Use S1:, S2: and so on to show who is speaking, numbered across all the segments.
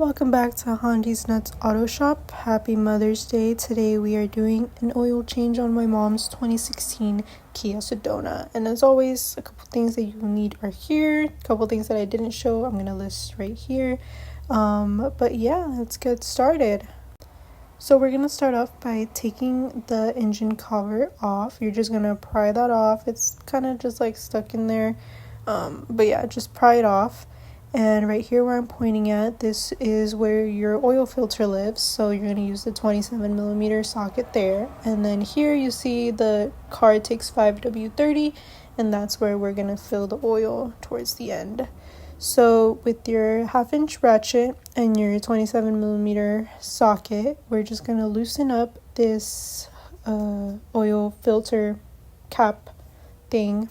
S1: Welcome back to Handy's Nuts Auto Shop. Happy Mother's Day. Today we are doing an oil change on my mom's 2016 Kia Sedona. And as always, a couple things that you need are here. A couple things that I didn't show, I'm going to list right here. But yeah, let's get started. So we're going to start off by taking the engine cover off. You're just going to pry that off. It's kind of just like stuck in there. But yeah, just pry it off. And right here where I'm pointing at, this is where your oil filter lives. So you're going to use the 27mm socket there. And then here you see the card takes 5W30, and that's where we're going to fill the oil towards the end. So with your 1/2-inch ratchet and your 27mm socket, we're just going to loosen up this oil filter cap thing.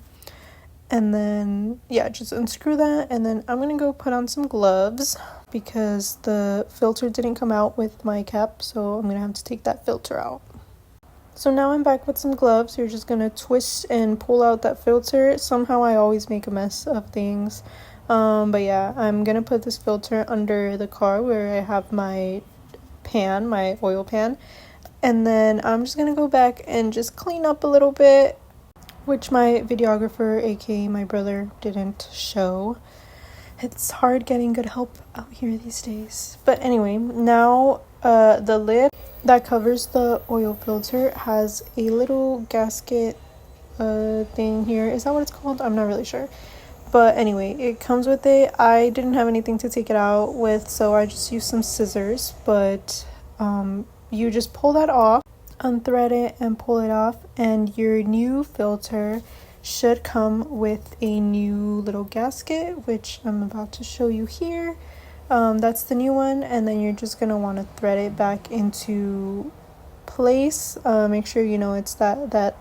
S1: And then, yeah, just unscrew that. And then I'm going to go put on some gloves because the filter didn't come out with my cap. So I'm going to have to take that filter out. So now I'm back with some gloves. You're just going to twist and pull out that filter. Somehow I always make a mess of things. But yeah, I'm going to put this filter under the car where I have my pan, my oil pan. And then I'm just going to go back and just clean up a little bit, which my videographer, aka my brother, didn't show. It's hard getting good help out here these days. But anyway, now the lid that covers the oil filter has a little gasket thing here. Is that what it's called? I'm not really sure. But anyway, it comes with it. I didn't have anything to take it out with, so I just used some scissors. But you just pull that off, unthread it and pull it off, and your new filter should come with a new little gasket, which I'm about to show you here. That's the new one, and then you're just gonna want to thread it back into place. Make sure you know it's that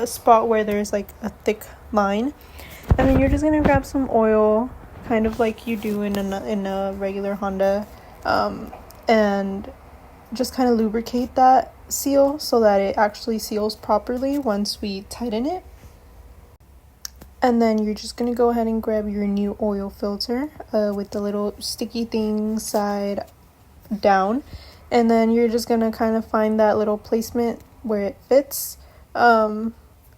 S1: spot where there's like a thick line, and then you're just gonna grab some oil, kind of like you do in a regular Honda, and just kind of lubricate that seal so that it actually seals properly once we tighten it. And then you're just going to go ahead and grab your new oil filter with the little sticky thing side down, and then you're just going to kind of find that little placement where it fits, and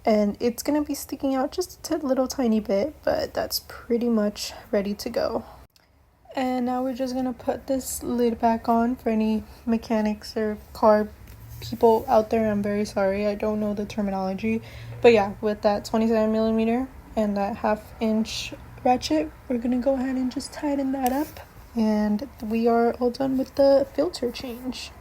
S1: it's going to be sticking out just a little tiny bit, but that's pretty much ready to go. And now we're just gonna put this lid back on. For any mechanics or car people out there, I'm very sorry, I don't know the terminology. But yeah, with that 27mm and that 1/2-inch ratchet, we're gonna go ahead and just tighten that up. And we are all done with the filter change.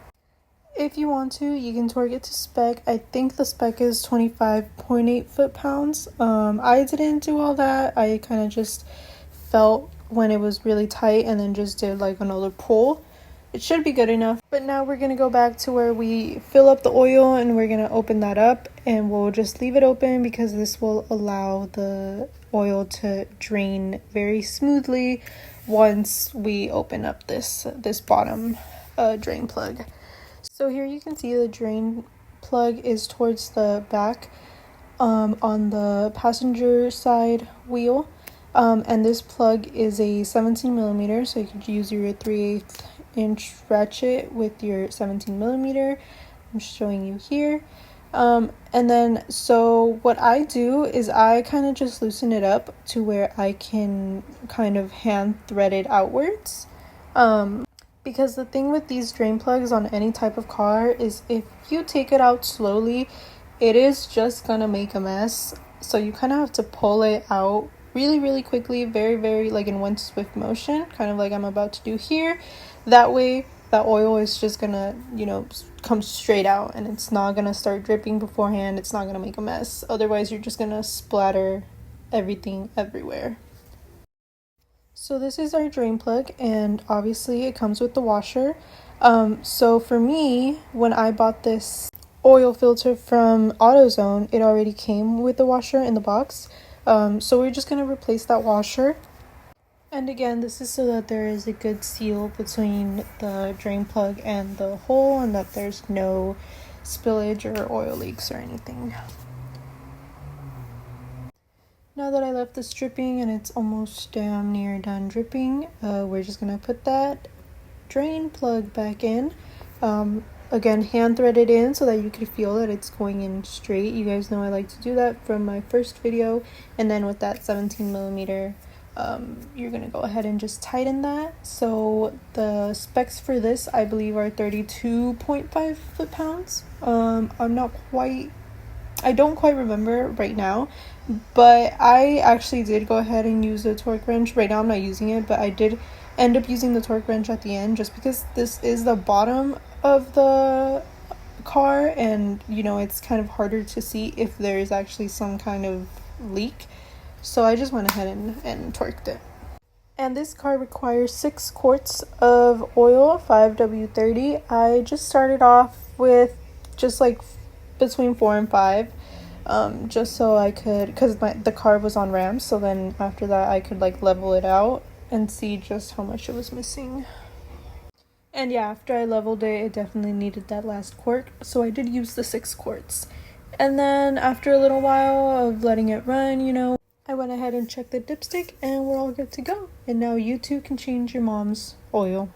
S1: If you want to, you can torque it to spec. I think the spec is 25.8 foot-pounds. I didn't do all that. I kind of just felt when it was really tight and then just did like another pull. It should be good enough. But now we're gonna go back to where we fill up the oil, and we're gonna open that up, and we'll just leave it open because this will allow the oil to drain very smoothly once we open up this bottom drain plug. So here you can see the drain plug is towards the back on the passenger side wheel. And this plug is a 17mm, so you could use your 3/8-inch ratchet with your 17mm. I'm showing you here. And then, so what I do is I kind of just loosen it up to where I can kind of hand thread it outwards. Because the thing with these drain plugs on any type of car is if you take it out slowly, it is just gonna make a mess. So you kind of have to pull it out really quickly, very like in one swift motion, kind of like I'm about to do here. That way that oil is just gonna, come straight out, and it's not gonna start dripping beforehand. It's not gonna make a mess. Otherwise you're just gonna splatter everything everywhere. So this is our drain plug, and obviously it comes with the washer. So for me, when I bought this oil filter from AutoZone, it already came with the washer in the box. So we're just going to replace that washer. And again, this is so that there is a good seal between the drain plug and the hole, and that there's no spillage or oil leaks or anything. Now that I left this dripping and it's almost damn near done dripping, we're just gonna put that drain plug back in. Again, hand thread it in so that you can feel that it's going in straight. You guys know I like to do that from my first video. And then with that 17 millimeter, you're gonna go ahead and just tighten that. So the specs for this, I believe, are 32.5 foot-pounds. I don't quite remember right now, but I actually did go ahead and use the torque wrench. Right now I'm not using it, but I did end up using the torque wrench at the end just because this is the bottom of the car, and you know, it's kind of harder to see if there is actually some kind of leak. So I just went ahead and torqued it. And this car requires 6 quarts of oil, 5W30. I just started off with just like between 4 and 5, just so I could, because the car was on ramps, so then after that I could like level it out and see just how much it was missing. And yeah, after I leveled it, it definitely needed that last quart, so I did use the 6 quarts. And then after a little while of letting it run, you know, I went ahead and checked the dipstick and we're all good to go. And now you too can change your mom's oil.